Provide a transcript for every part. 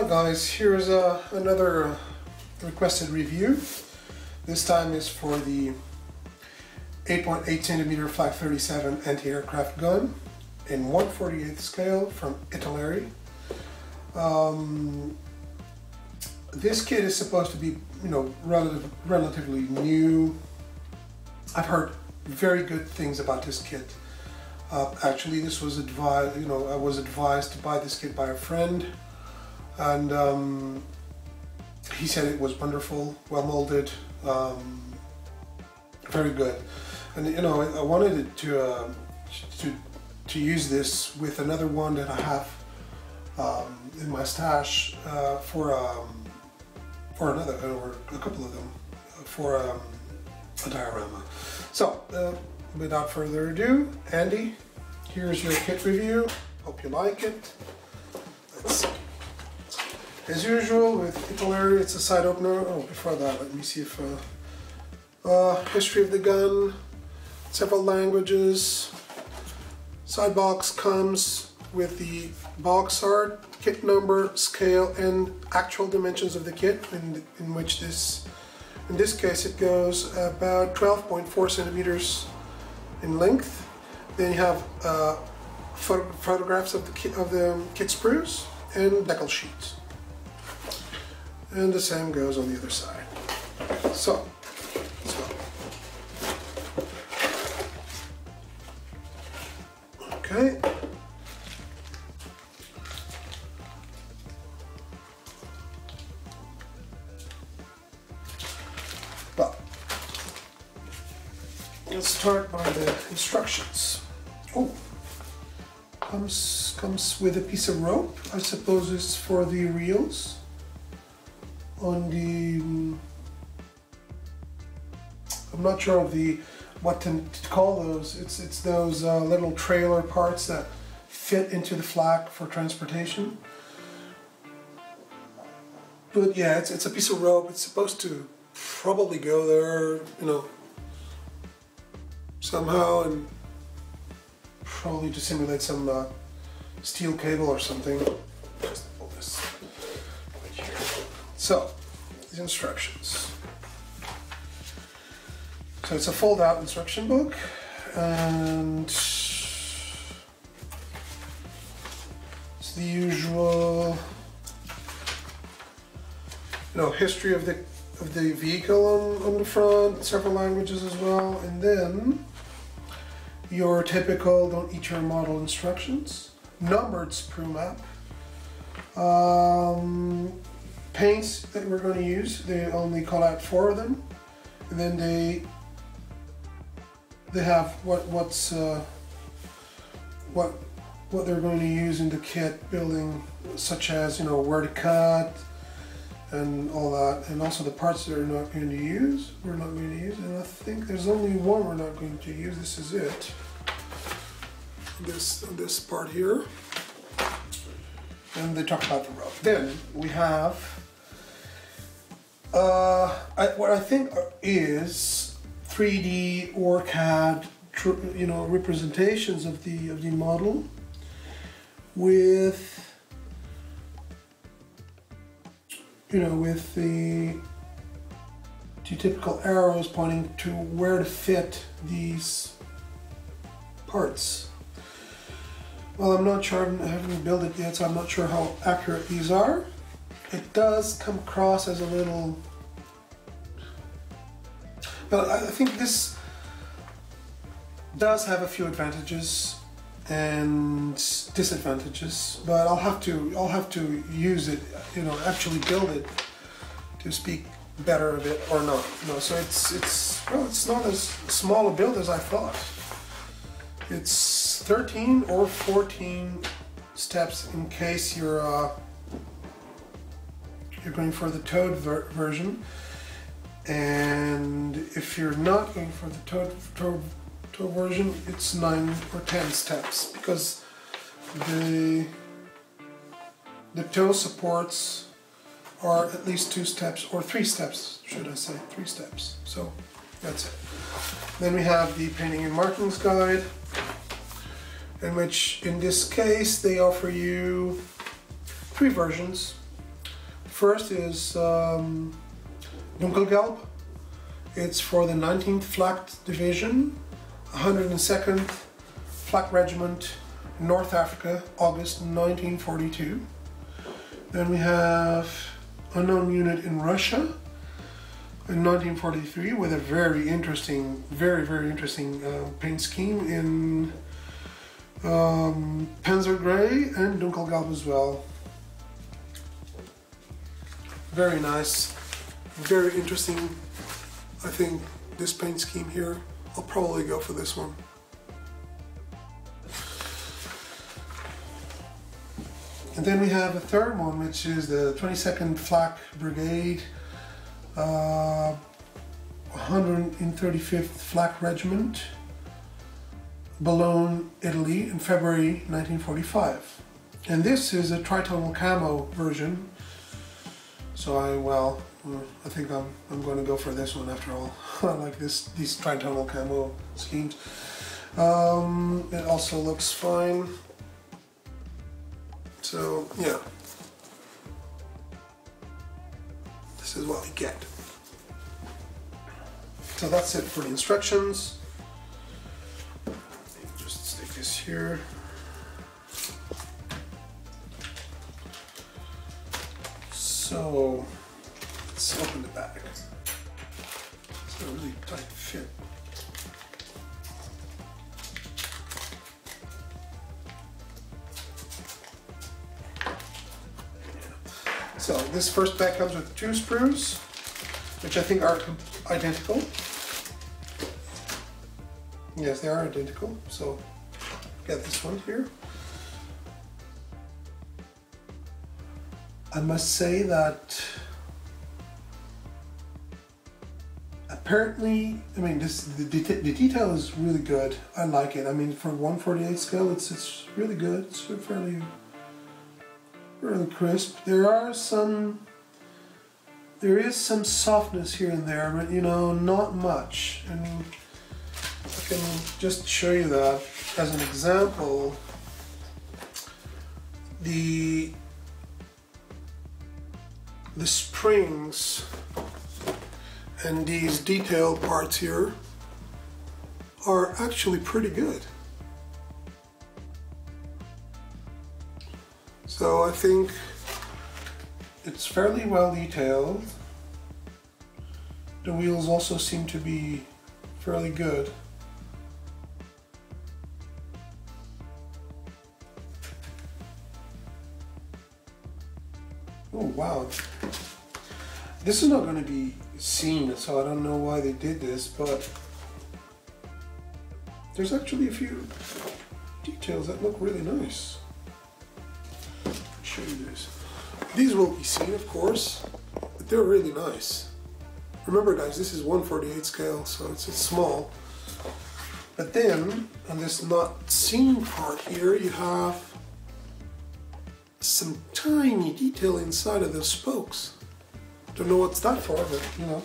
Hi guys, here's another requested review. This time is for the 8.8cm Flak 37 anti-aircraft gun in 1/48 scale from Italeri. This kit is supposed to be, relatively new. I've heard very good things about this kit. Actually, this was advised. I was advised to buy this kit by a friend, and he said it was wonderful, well molded, very good. And I wanted it to use this with another one that I have in my stash for another, or a couple of them, for a diorama. So without further ado, Andy, here's your kit review. Hope you like it. Let's see. As usual with Italeri, it's a side opener. Oh, before that, let me see if history of the gun, several languages. Side box comes with the box art, kit number, scale, and actual dimensions of the kit. In this case, it goes about 12.4 centimeters in length. Then you have photographs of the kit sprues and decal sheets. And the same goes on the other side. So, let's go. Okay. Well, let's start by the instructions. Oh, comes with a piece of rope. I suppose it's for the reels. On the, I'm not sure of what to call those. It's those little trailer parts that fit into the flak for transportation. But yeah, it's a piece of rope. It's supposed to probably go there, somehow, and probably to simulate some steel cable or something. Just pull this right here. So, the instructions. So it's a fold-out instruction book, and it's the usual, history of the vehicle on the front, several languages as well, and then your typical don't eat your model instructions, numbered sprue map, paints that we're going to use. They only call out 4 of them, and then they have what they're going to use in the kit building, such as where to cut and all that, and also the parts that we're not going to use. And I think there's only one we're not going to use. This is it. This part here. And they talk about the rope. Then we have what I think is 3D or CAD, representations of the model with with the typical arrows pointing to where to fit these parts. Well, I'm not sure, I haven't built it yet, so I'm not sure how accurate these are. It does come across as a little, but I think this does have a few advantages and disadvantages, but I'll have to use it, actually build it to speak better of it or not. So it's not as small a build as I thought. It's 13 or 14 steps in case you're going for the towed version, and if you're not going for the towed version, it's 9 or 10 steps, because the tow supports are at least 2 steps, or 3 steps, should I say, 3 steps. So that's it. Then we have the painting and markings guide, in which in this case they offer you 3 versions first is Decals. It's for the 19th Flak Division, 102nd Flak Regiment, North Africa, August 1942. Then we have Unknown Unit in Russia in 1943 with a very interesting, very interesting paint scheme in Panzer Grey and Decals as well. Very nice, very interesting. I think this paint scheme here, I'll probably go for this one. And then we have a third one, which is the 22nd Flak Brigade, 135th Flak Regiment, Bologna, Italy, in February 1945. And this is a tritonal camo version. So I think I'm going to go for this one after all. I like these tritonal camo schemes. It also looks fine. So yeah, this is what we get. So that's it for the instructions. Just stick this here. So let's open the bag. It's a really tight fit. So this first bag comes with 2 sprues, which I think are identical. Yes, they are identical. So get this one here. I must say that apparently, I mean, the detail is really good. I like it. I mean, for 1/48 scale, it's really good. It's fairly crisp. There is some softness here and there, but you know, not much. And I can just show you that as an example. The springs and these detail parts here are actually pretty good. So I think it's fairly well detailed. The wheels also seem to be fairly good. Oh wow. This is not going to be seen, so I don't know why they did this, but there's actually a few details that look really nice. I'll show you this. These will be seen, of course, but they're really nice. Remember guys, this is 1/48 scale, so it's small. But then, on this not seen part here, you have some tiny detail inside of the spokes. Don't know what's that for, but you know.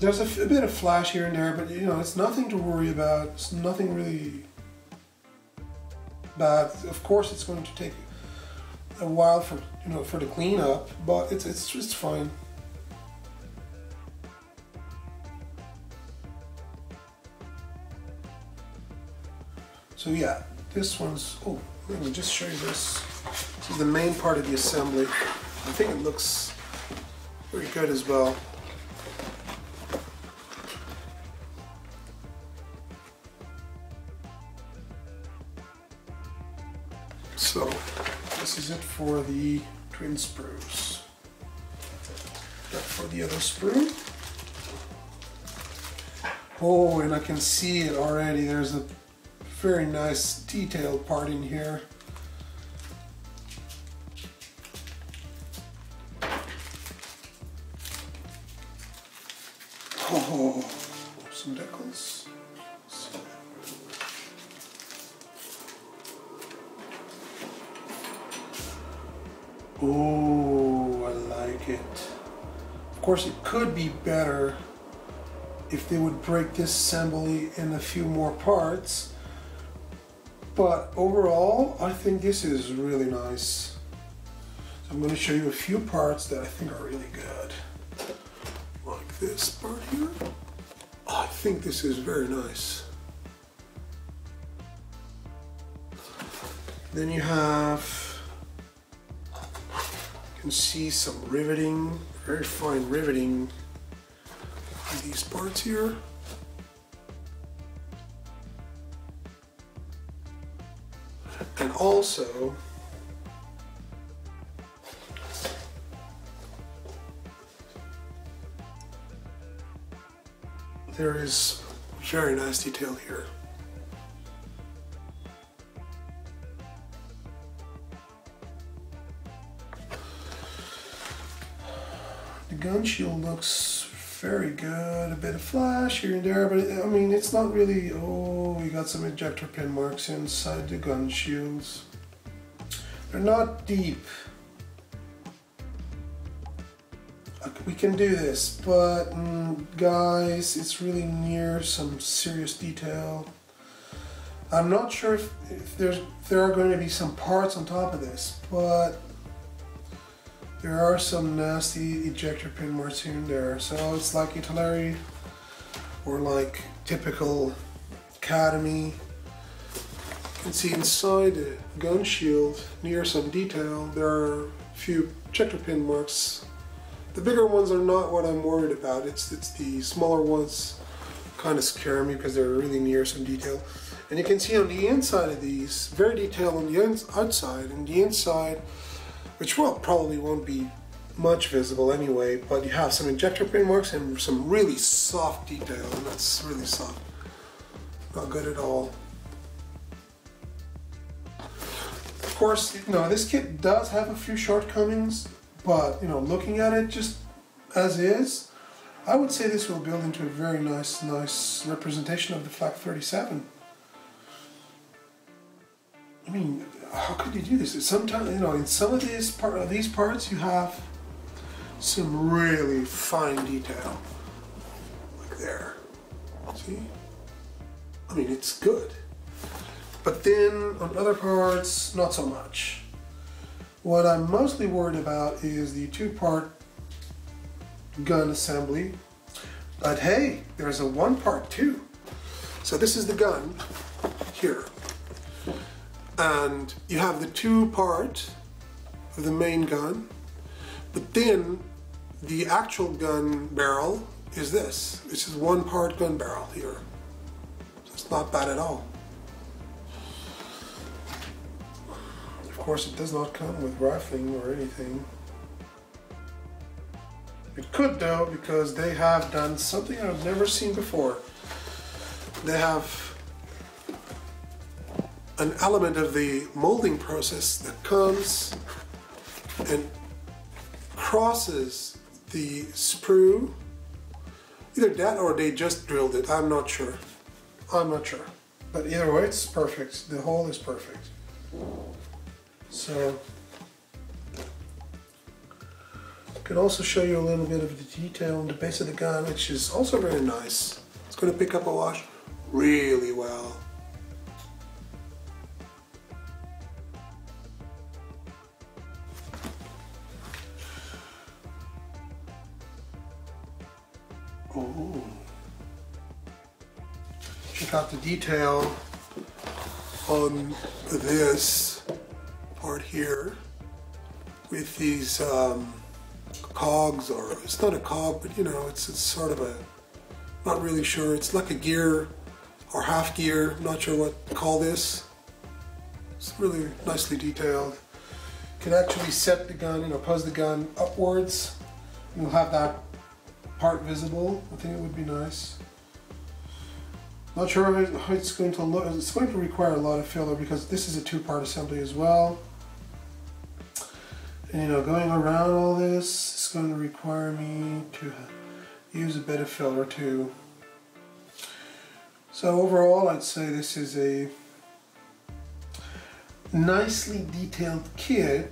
There's a bit of flash here and there, but you know, it's nothing to worry about. It's nothing really bad. Of course, it's going to take a while for the cleanup, but it's just fine. So yeah, this one's. Oh, let me just show you this. This is the main part of the assembly. I think it looks very good as well. So this is it for the twin sprues. Now for the other sprue. Oh, and I can see it already. There's a very nice detailed part in here. Oh, some decals. Oh, I like it. Of course, it could be better if they would break this assembly in a few more parts. But overall, I think this is really nice. So I'm going to show you a few parts that I think are really good. Like this part here. I think this is very nice. Then you have, you can see some riveting, very fine riveting in these parts here. And also, there is very nice detail here. The gun shield looks very good, a bit of flash here and there, but I mean, it's not really, oh, we got some ejector pin marks inside the gun shields. They're not deep. We can do this, but guys, it's really near some serious detail. I'm not sure if there are going to be some parts on top of this, but there are some nasty ejector pin marks here and there. So it's like Italeri or like typical Academy. You can see inside the gun shield near some detail there are a few ejector pin marks. The bigger ones are not what I'm worried about. It's the smaller ones kind of scare me because they're really near some detail. And you can see on the inside of these, very detailed on the outside, and the inside, which probably won't be much visible anyway, but you have some ejector pin marks and some really soft detail, and that's really soft. Not good at all. Of course, you know, this kit does have a few shortcomings, but you know, looking at it just as is, I would say this will build into a very nice representation of the Flak 37. I mean, how could you do this? Sometimes, you know, in some of these parts, you have some really fine detail, like there. See? I mean, it's good. But then on other parts, not so much. What I'm mostly worried about is the two-part gun assembly. But hey, there's a one-part too. So this is the gun here. And you have the two-part of the main gun, but then the actual gun barrel is this. This is one-part gun barrel here. So it's not bad at all. Of course, it does not come with rifling or anything. It could though, because they have done something I've never seen before. They have an element of the molding process that comes and crosses the sprue. Either that or they just drilled it. I'm not sure. I'm not sure. But either way, it's perfect. The hole is perfect. So, I can also show you a little bit of the detail on the base of the gun, which is also very nice. It's going to pick up a wash really well. Oh. Check out the detail on this part here with these cogs, or it's not a cog, but you know, it's sort of a, not really sure, it's like a gear or half gear, I'm not sure what to call this. It's really nicely detailed. You can actually set the gun, you know, pose the gun upwards. You'll have that part visible. I think it would be nice. Not sure how it's going to look. It's going to require a lot of filler because this is a two-part assembly as well. And you know, going around all this is going to require me to use a bit of filler too. So overall, I'd say this is a nicely detailed kit,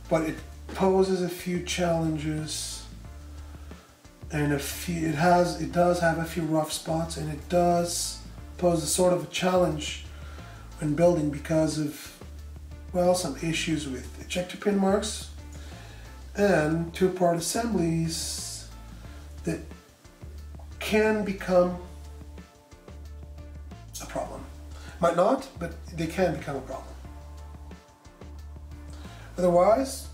but it poses a few challenges, and it does have a few rough spots, and it does pose a sort of a challenge when building because of, well, some issues with ejector pin marks and two-part assemblies that can become a problem. Might not, but they can become a problem. Otherwise,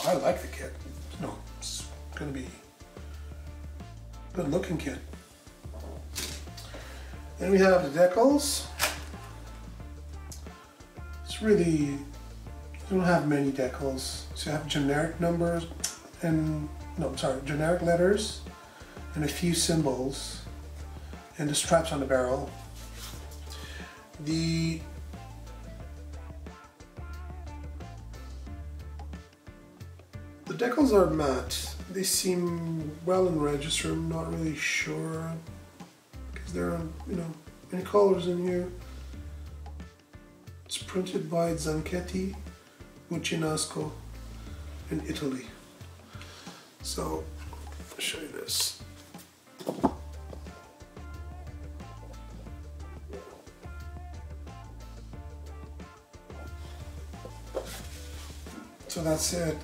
I like the kit. No, it's going to be a good looking kit. Then we have the decals. It's really, you don't have many decals. So you have generic numbers and, no, sorry, generic letters and a few symbols and the straps on the barrel. The decals are matte. They seem well in register. I'm not really sure because there are, you know, many colors in here. It's printed by Zanchetti, Buccinasco in Italy. So I'll show you this. So that's it.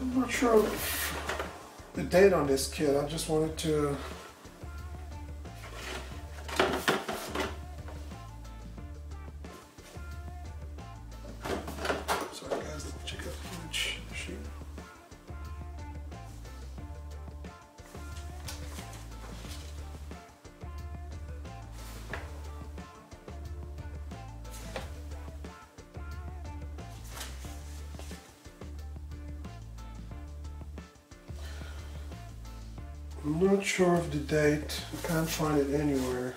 I'm not sure of the date on this kit. I just wanted to check out the huge sheet. I'm not sure of the date. I can't find it anywhere.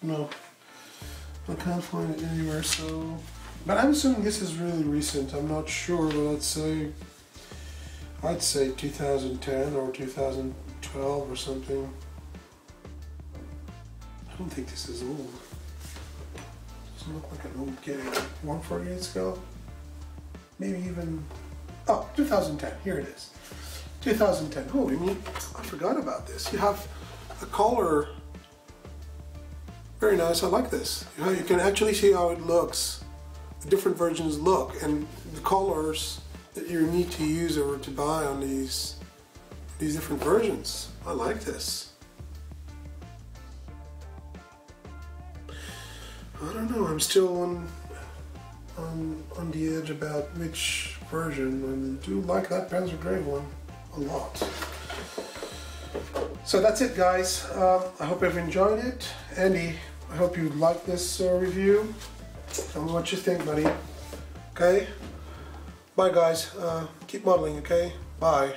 No, I can't find it anywhere, so... But I'm assuming this is really recent. I'm not sure, but I'd say 2010 or 2012 or something. I don't think this is old. Doesn't look like an old kit. 1/48 scale? Maybe even... Oh, 2010. Here it is. 2010. Oh, I mean, I forgot about this. You have a collar. Very nice. I like this. You can actually see how it looks. The different versions look, and the colors that you need to use or to buy on these different versions. I like this. I don't know. I'm still on the edge about which version. I do like that Panzer Gray one a lot. So that's it, guys. I hope you've enjoyed it. Andy, I hope you liked this review. Tell me what you think, buddy. Okay? Bye, guys. Keep modeling, okay? Bye.